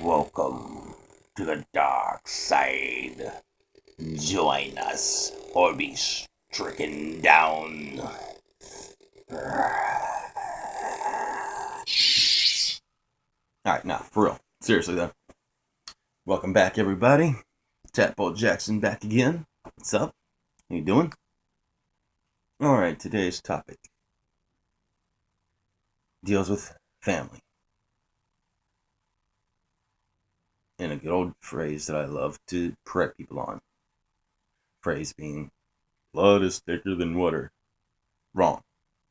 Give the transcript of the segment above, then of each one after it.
Welcome to the dark side. Join us or be stricken down. Alright, now, for real. Seriously, though. Welcome back, everybody. Tadpole Jackson back again. What's up? How you doing? Alright, today's topic deals with family. And a good old phrase that I love to correct people on. Phrase being, blood is thicker than water. Wrong.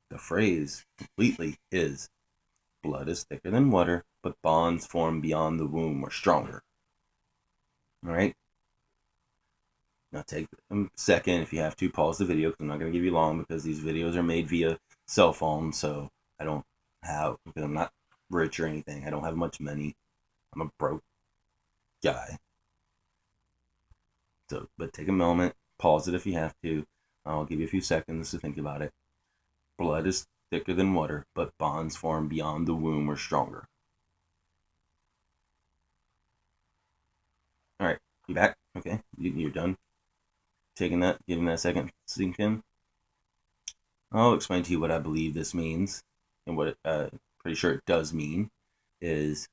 The phrase completely is, blood is thicker than water, but bonds formed beyond the womb are stronger. Alright? Now take a second, if you have to, pause the video, because I'm not going to give you long, because these videos are made via cell phone, so because I'm not rich or anything. I don't have much money. I'm a broke guy. So, but take a moment, pause it if you have to. I'll give you a few seconds to think about it. Blood is thicker than water, but bonds formed beyond the womb are stronger. Alright, you back? Okay, you're done. Giving that a second to sink in. I'll explain to you what I believe this means, and what pretty sure it does mean is,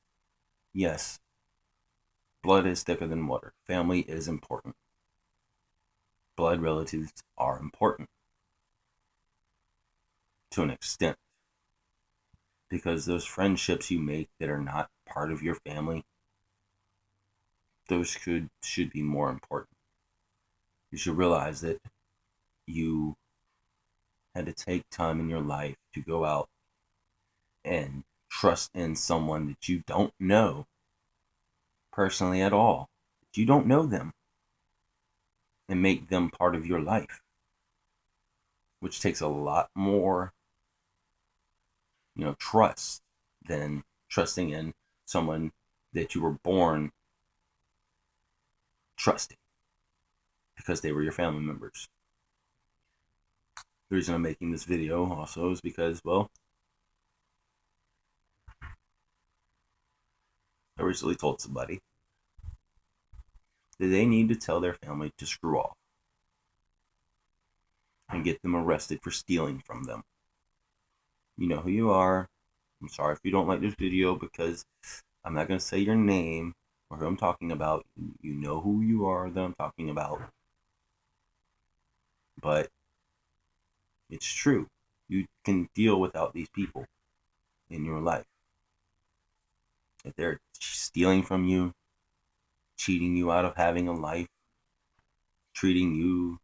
yes, blood is thicker than water. Family is important. Blood relatives are important to an extent, because those friendships you make that are not part of your family, those should be more important. You should realize that you had to take time in your life to go out and trust in someone that you don't know personally at all. You don't know them, and make them part of your life, which takes a lot more, trust than trusting in someone that you were born trusting because they were your family members. The reason I'm making this video also is because, well, I recently told somebody that they need to tell their family to screw off and get them arrested for stealing from them. You know who you are. I'm sorry if you don't like this video, because I'm not going to say your name or who I'm talking about. You know who you are that I'm talking about. But it's true. You can deal without these people in your life. If they're stealing from you, cheating you out of having a life, treating you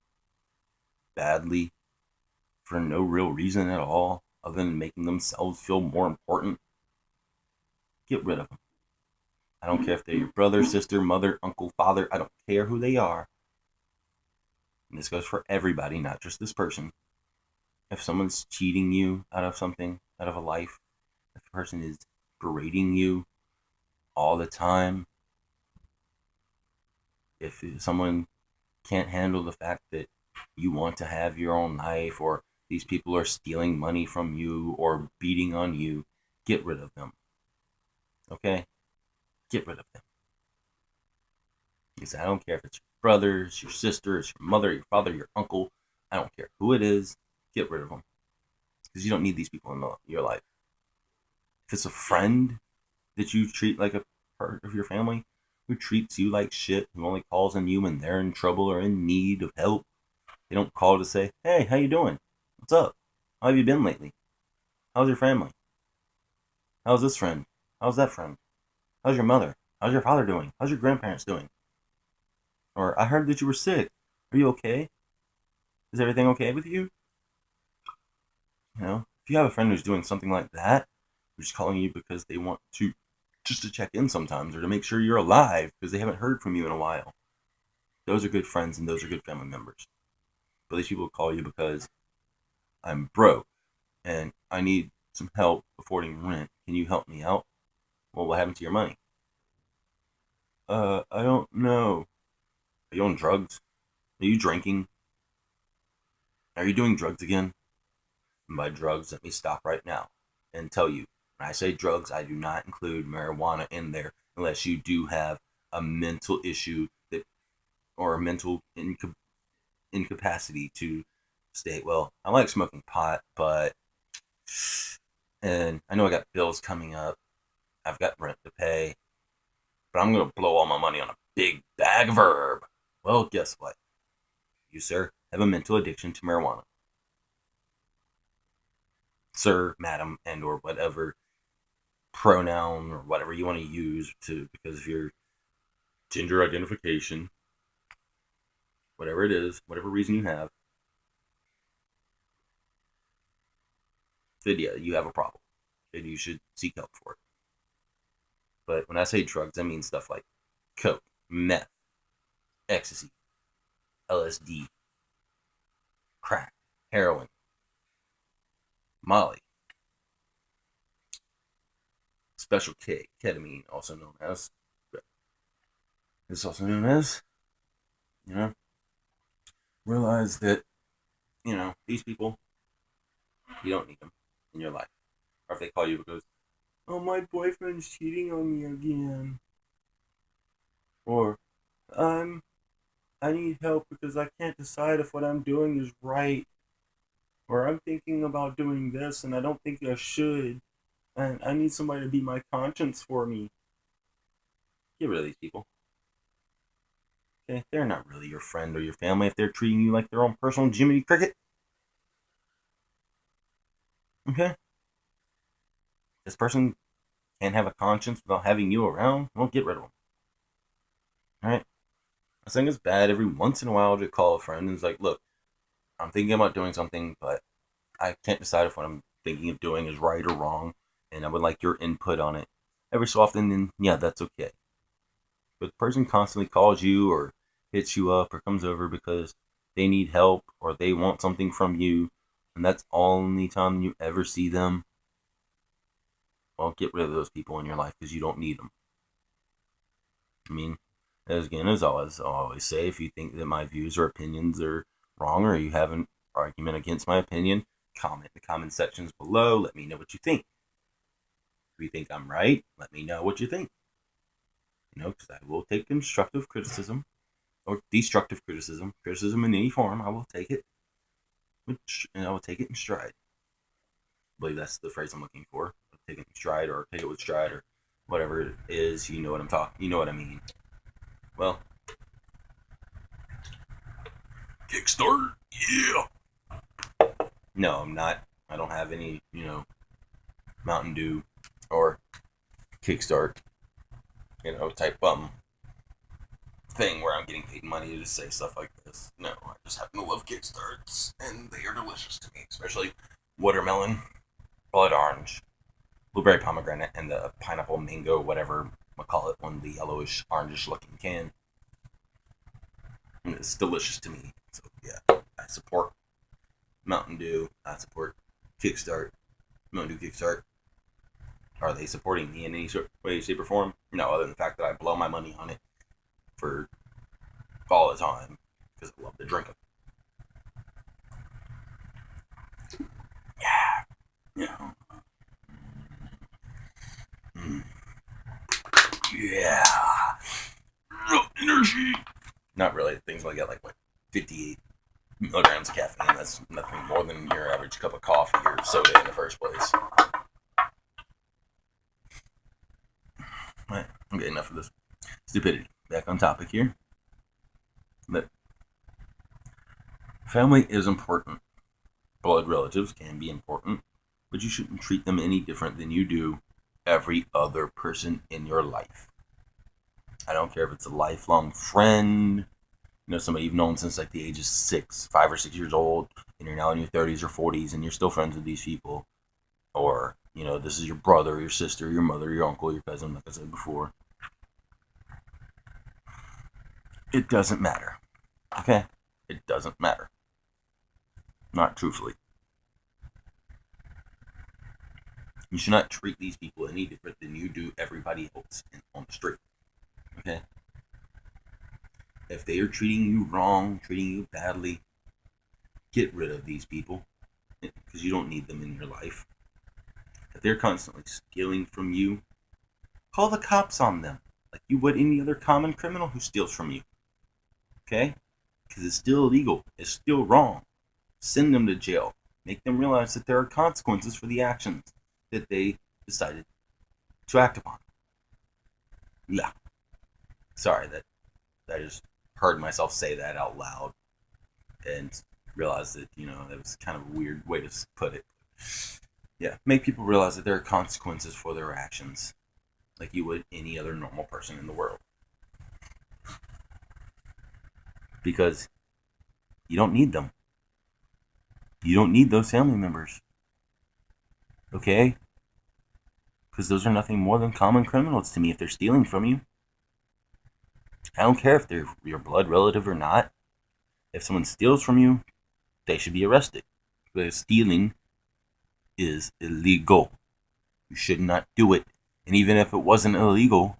badly for no real reason at all, other than making themselves feel more important, get rid of them. I don't care if they're your brother, sister, mother, uncle, father. I don't care who they are. And this goes for everybody, not just this person. If someone's cheating you out of something, out of a life, if the person is berating you all the time, if someone can't handle the fact that you want to have your own life, or these people are stealing money from you or beating on you, get rid of them. Okay? Get rid of them. Because I don't care if it's your brother, it's your sister, it's your mother, your father, your uncle. I don't care who it is. Get rid of them. Because you don't need these people in your life. If it's a friend that you treat like a part of your family, who treats you like shit, who only calls on you when they're in trouble or in need of help, they don't call to say, hey, how you doing? What's up? How have you been lately? How's your family? How's this friend? How's that friend? How's your mother? How's your father doing? How's your grandparents doing? Or, I heard that you were sick. Are you okay? Is everything okay with you? If you have a friend who's doing something like that, who's calling you because they want to just to check in sometimes, or to make sure you're alive because they haven't heard from you in a while, those are good friends and those are good family members. But these people call you because I'm broke and I need some help affording rent. Can you help me out? Well, what happened to your money? I don't know. Are you on drugs? Are you drinking? Are you doing drugs again? And by drugs, let me stop right now and tell you When I say drugs, I do not include marijuana in there unless you do have a mental issue that or a mental incapacity to state, well, I like smoking pot, but and I know I got bills coming up. I've got rent to pay, but I'm gonna blow all my money on a big bag of herb. Well, guess what? You, sir, have a mental addiction to marijuana. Sir, madam, and or whatever pronoun or whatever you want to use to because of your gender identification, whatever it is, whatever reason you have, then yeah, you have a problem. And you should seek help for it. But when I say drugs, I mean stuff like coke, meth, ecstasy, LSD, crack, heroin, Molly, special K, ketamine, also known as. It's also known as, you know, realize that, these people, you don't need them in your life. Or if they call you because, oh, my boyfriend's cheating on me again. Or, I'm, I need help because I can't decide if what I'm doing is right. Or I'm thinking about doing this and I don't think I should. And I need somebody to be my conscience for me. Get rid of these people. Okay? They're not really your friend or your family if they're treating you like their own personal Jiminy Cricket. Okay? This person can't have a conscience without having you around. Well, get rid of them. Alright? I think it's bad every once in a while to call a friend and it's like, look, I'm thinking about doing something, but I can't decide if what I'm thinking of doing is right or wrong, and I would like your input on it. Every so often, then yeah, that's okay. But the person constantly calls you or hits you up or comes over because they need help or they want something from you, and that's the only time you ever see them, well, get rid of those people in your life because you don't need them. I mean, as always, I always say, if you think that my views or opinions are wrong or you have an argument against my opinion, comment in the comment sections below. Let me know what you think. If you think I'm right, let me know what you think. Because I will take constructive criticism or destructive criticism, criticism in any form. I will take it, and I will take it in stride. I believe that's the phrase I'm looking for. Take it in stride, or take it with stride, or whatever it is. You know what I'm talking. You know what I mean. Well, Kickstart, yeah. No, I'm not. I don't have any, Mountain Dew or Kickstart, type thing where I'm getting paid money to say stuff like this. No, I just happen to love Kickstarts, and they are delicious to me, especially watermelon, blood orange, blueberry pomegranate, and the pineapple mango, whatever I call it, one, the yellowish, orangish looking can. And it's delicious to me. So yeah, I support Mountain Dew. I support Kickstart. Mountain Dew Kickstart. Are they supporting me in any sort of way, shape, or form? No, other than the fact that I blow my money on it for all the time because I love to drink it. Yeah. Yeah. Mm. Yeah. Real energy. Not really. Things like that, like what, 58 milligrams of caffeine. That's nothing more than your average cup of coffee or soda in the first place. Right. Okay, enough of this stupidity. Back on topic here. But family is important. Blood relatives can be important, but you shouldn't treat them any different than you do every other person in your life. I don't care if it's a lifelong friend, somebody you've known since like the age of 5 or 6 years old, and you're now in your 30s or 40s, and you're still friends with these people, or this is your brother, your sister, your mother, your uncle, your cousin, like I said before. It doesn't matter. Okay? It doesn't matter. Not truthfully. You should not treat these people any different than you do everybody else on the street. Okay? If they are treating you wrong, treating you badly, get rid of these people because you don't need them in your life. If they're constantly stealing from you, call the cops on them like you would any other common criminal who steals from you. Okay? Because it's still illegal. It's still wrong. Send them to jail. Make them realize that there are consequences for the actions that they decided to act upon. Yeah. Sorry that I just heard myself say that out loud and realized that, that was kind of a weird way to put it. Yeah, make people realize that there are consequences for their actions, like you would any other normal person in the world. Because you don't need them. You don't need those family members. Okay? Because those are nothing more than common criminals to me if they're stealing from you. I don't care if they're your blood relative or not. If someone steals from you, they should be arrested. Because stealing is illegal. You should not do it. And even if it wasn't illegal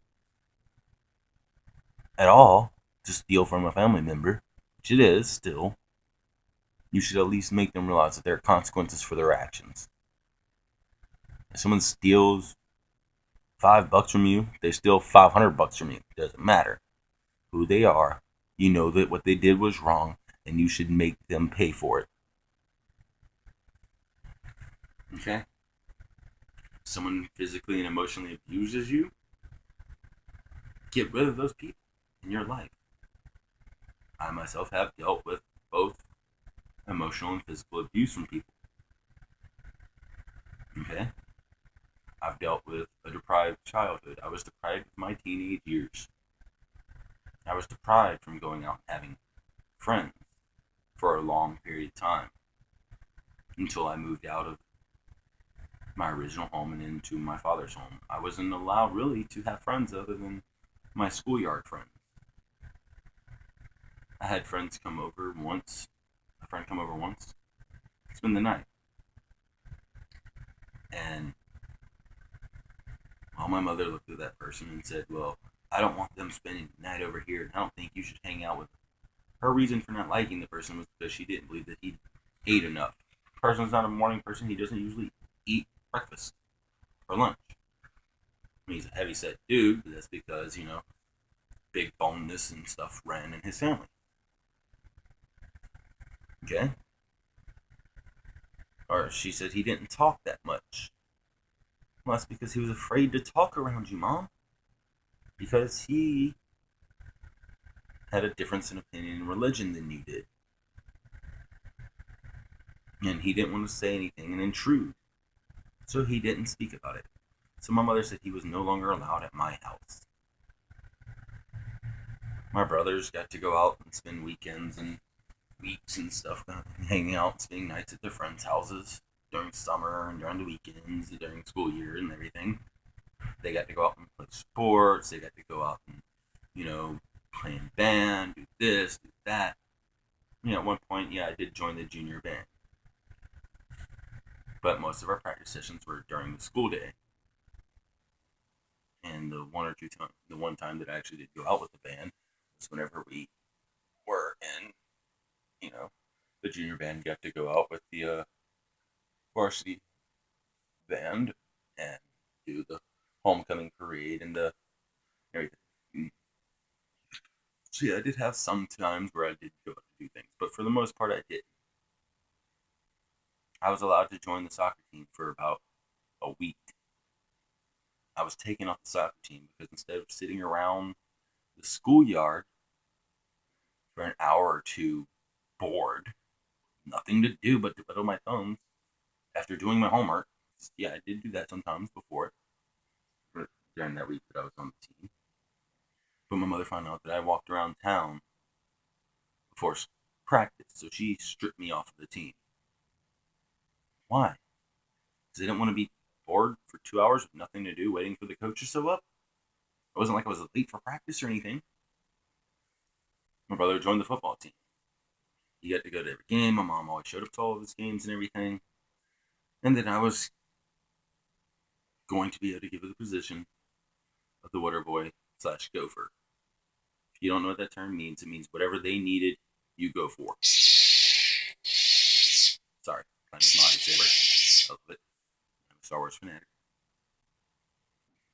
at all to steal from a family member, which it is still, you should at least make them realize that there are consequences for their actions. If someone steals $5 from you, they steal $500 from you. It doesn't matter who they are. You know that what they did was wrong, and you should make them pay for it. Okay? Someone physically and emotionally abuses you, get rid of those people in your life. I myself have dealt with both emotional and physical abuse from people. Okay? I've dealt with a deprived childhood. I was deprived of my teenage years. I was deprived from going out and having friends for a long period of time until I moved out of my original home and into my father's home. I wasn't allowed really to have friends other than my schoolyard friends. I had friends come over once, spend the night. And my mother looked at that person and said, well, I don't want them spending the night over here, and I don't think you should hang out with them. Her reason for not liking the person was because she didn't believe that he ate enough. The person's not a morning person. He doesn't usually eat breakfast or lunch. I mean, he's a heavy-set dude, but that's because, big boneness and stuff ran in his family. Okay? Or she said he didn't talk that much. Well, that's because he was afraid to talk around you, Mom. Because he had a difference in opinion and religion than you did. And he didn't want to say anything and intrude. So he didn't speak about it. So my mother said he was no longer allowed at my house. My brothers got to go out and spend weekends and weeks and stuff, hanging out and spending nights at their friends' houses during summer and during the weekends and during school year and everything. They got to go out and play sports. They got to go out and, play in band, do this, do that. At one point, I did join the junior band. But most of our practice sessions were during the school day. And the one time that I actually did go out with the band was whenever we were in, the junior band got to go out with the varsity band and do the homecoming parade and everything. So I did have some times where I did go out to do things, but for the most part I didn't. I was allowed to join the soccer team for about a week. I was taken off the soccer team because instead of sitting around the schoolyard for an hour or two bored, nothing to do but to twiddle my thumbs after doing my homework. I did do that sometimes before, during that week that I was on the team. But my mother found out that I walked around town before practice, so she stripped me off of the team. Why? Because they didn't want to be bored for 2 hours with nothing to do, waiting for the coach to show up. It wasn't like I was late for practice or anything. My brother joined the football team. He got to go to every game. My mom always showed up to all of his games and everything. And then I was going to be able to give her the position of the water boy / gopher. If you don't know what that term means, it means whatever they needed, you go for. Sorry, playing with my lightsaber. I love it. I'm a Star Wars fanatic.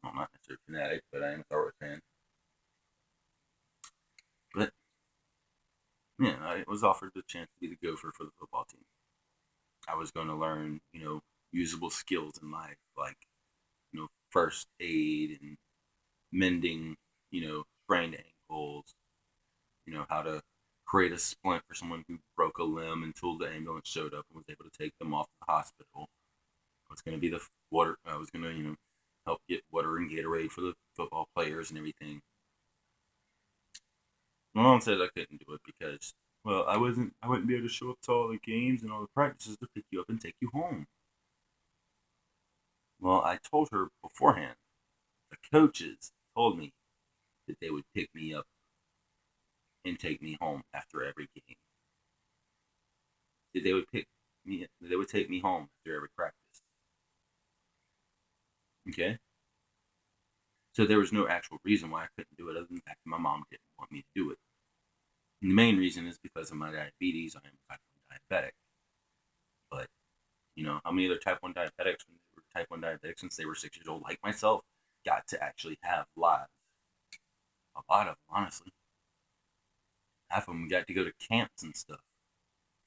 Well, I'm not necessarily a fanatic, but I am a Star Wars fan. But yeah, I was offered the chance to be the gopher for the football team. I was going to learn, usable skills in life, like first aid and mending, sprained ankles, how to create a splint for someone who broke a limb until the ambulance showed up and was able to take them off to the hospital. I was going to be the water. I was going to, help get water and Gatorade for the football players and everything. My mom said I couldn't do it because, well, I wouldn't be able to show up to all the games and all the practices to pick you up and take you home. Well, I told her beforehand. The coaches told me that they would pick me up and take me home after every game. That they would pick me. They would take me home after every practice. Okay. So there was no actual reason why I couldn't do it, other than the fact that my mom didn't want me to do it. And the main reason is because of my diabetes. I am type 1 diabetic. But how many other type 1 diabetics, when they were type 1 diabetics since they were 6 years old, like myself, got to actually have lives? A lot of them, honestly. Half of them got to go to camps and stuff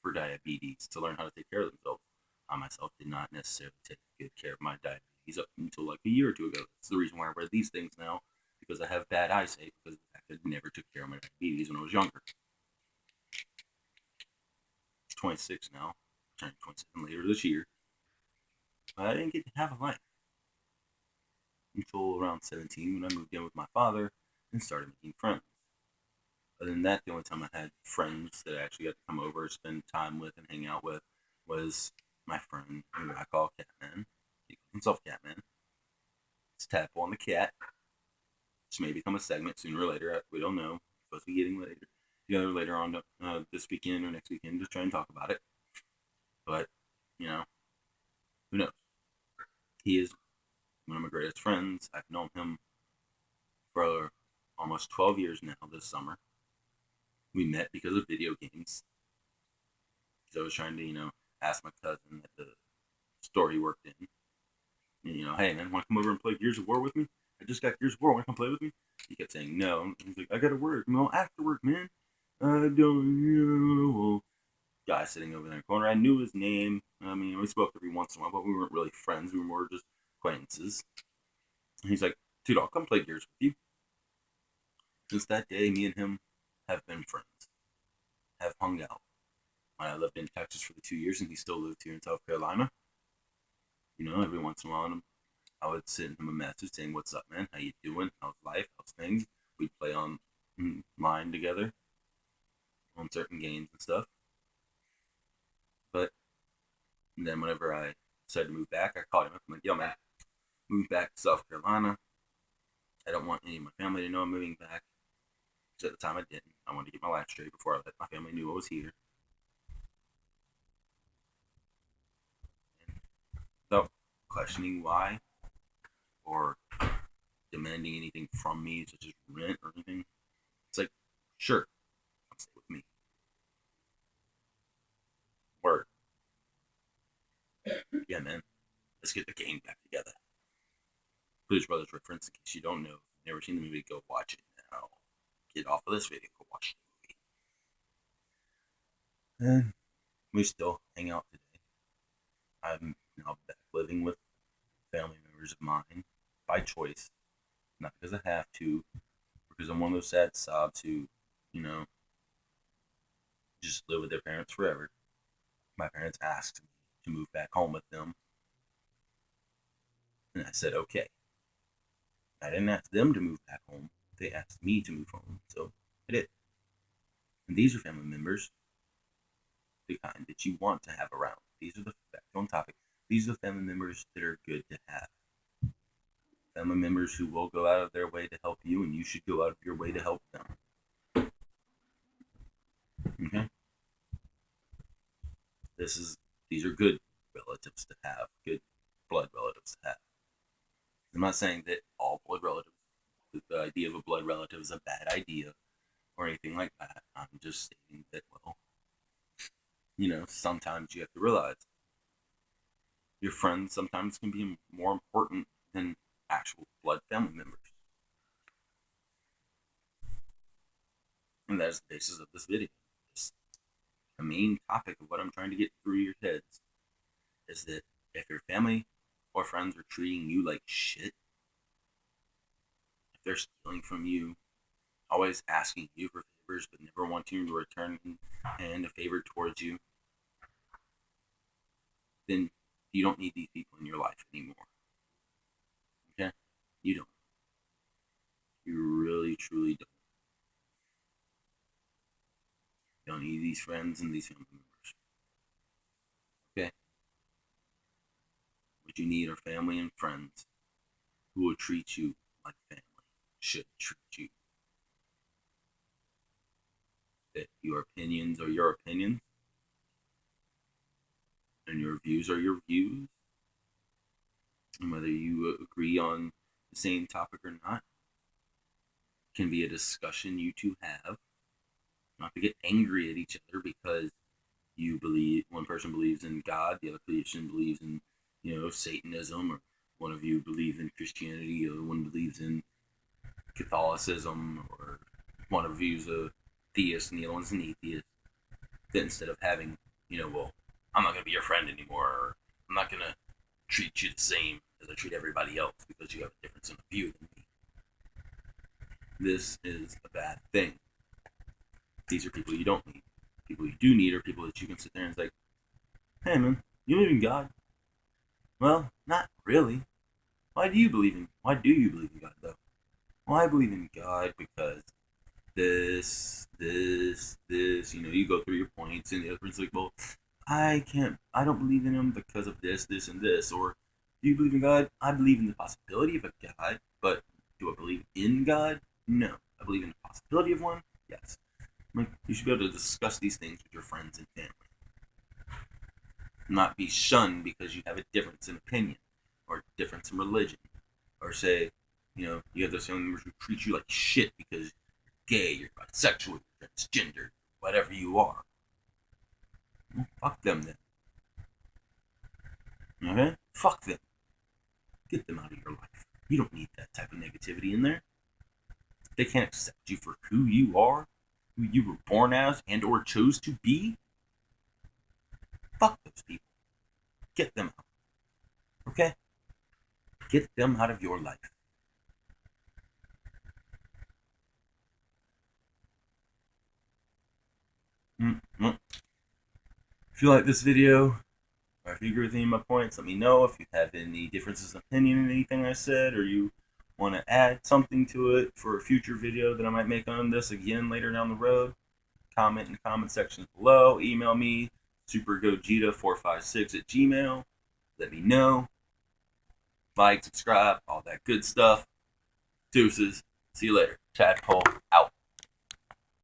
for diabetes to learn how to take care of themselves. I myself did not necessarily take good care of my diabetes up until like a year or two ago. That's the reason why I wear these things now, because I have bad eyesight because of the fact that I never took care of my diabetes when I was younger. 26 now, turning 27 later this year. But I didn't get to have a life until around 17 when I moved in with my father and started making friends. Other than that, the only time I had friends that I actually got to come over, spend time with, and hang out with was my friend who I call Catman. He calls himself Catman. It's Tadpole and the Cat. This may become a segment sooner or later. We don't know. It's supposed to be getting together later on this weekend or next weekend to try and talk about it. But, who knows? He is one of my greatest friends. I've known him for almost 12 years now this summer. We met because of video games. So I was trying to, ask my cousin at the store he worked in, hey man, want to come over and play Gears of War with me? I just got Gears of War. Want to come play with me? He kept saying no. And he's like, I gotta work. No, after work, man. I don't know. Guy sitting over there in the corner. I knew his name. I mean, we spoke every once in a while, but we weren't really friends. We were more just acquaintances. And he's like, dude, I'll come play Gears with you. Since that day, me and him have been friends. Have hung out. When I lived in Texas for the 2 years, and he still lived here in South Carolina. Every once in a while, I would send him a message saying, "What's up, man? How you doing? How's life? How's things?" We'd play online together on certain games and stuff. But then whenever I decided to move back, I called him up. I'm like, "Yo, man, moved back to South Carolina. I don't want any of my family to know I'm moving back." Because at the time I didn't. I wanted to get my life straight before I let my family knew I was here. And without questioning why or demanding anything from me, such as rent or anything, it's like, sure, come stay with me. Word. Yeah, man. Let's get the game back together. Blues Brothers reference, in case you don't know. If you've never seen the movie, go watch it now. Get off of this video, go watch the movie. And we still hang out today. I'm now back living with family members of mine by choice. Not because I have to, because I'm one of those sad sobs who, you know, just live with their parents forever. My parents asked me to move back home with them. And I said, okay. I didn't ask them to move back home. They asked me to move home. So I did. And these are family members, the kind that you want to have around. These are the back on topic. These are the family members that are good to have. Family members who will go out of their way to help you, and you should go out of your way to help them. Okay? These are good relatives to have, good blood relatives to have. I'm not saying that all blood relatives, the idea of a blood relative is a bad idea or anything like that. I'm just stating that, well, sometimes you have to realize your friends sometimes can be more important than actual blood family members. And that is the basis of this video. The main topic of what I'm trying to get through your heads is that if your family or friends are treating you like shit, if they're stealing from you, always asking you for favors but never wanting to return and a favor towards you, then you don't need these people in your life anymore. Okay? You don't. You really, truly don't. You don't need these friends and these family members. Okay? What you need are family and friends who will treat you like family should treat you. That your opinions are your opinions, and your views are your views, and whether you agree on the same topic or not can be a discussion you two have, not to get angry at each other because you believe one person believes in God, the other person believes in, Satanism, or one of you believes in Christianity, the other one believes in Catholicism, or one of you is a theist and the other one's an atheist. That instead of having, well, I'm not going to be your friend anymore, or I'm not going to treat you the same as I treat everybody else because you have a difference in view than me. This is a bad thing. These are people you don't need. People you do need are people that you can sit there and say, hey man, you believe in God? Well, not really. Why do you believe in God though? Well, I believe in God because this, you go through your points, and the other person's like, well, I don't believe in him because of this, and this. Or, do you believe in God? I believe in the possibility of a God, but do I believe in God? No. I believe in the possibility of one? Yes. Like, you should be able to discuss these things with your friends and family. Not be shunned because you have a difference in opinion, or difference in religion, or say, you have those family members who treat you like shit because you're gay, you're bisexual, you're transgender, whatever you are. Well, fuck them then. Okay? Fuck them. Get them out of your life. You don't need that type of negativity in there. They can't accept you for who you are, who you were born as and or chose to be. Fuck those people. Get them out. Okay? Get them out of your life. If you like this video, or if you agree with any of my points, let me know. If you have any differences in opinion in anything I said, or you want to add something to it for a future video that I might make on this again later down the road, comment in the comment section below. Email me, supergogeta456@gmail.com. Let me know. Like, subscribe, all that good stuff. Deuces. See you later. Tadpole.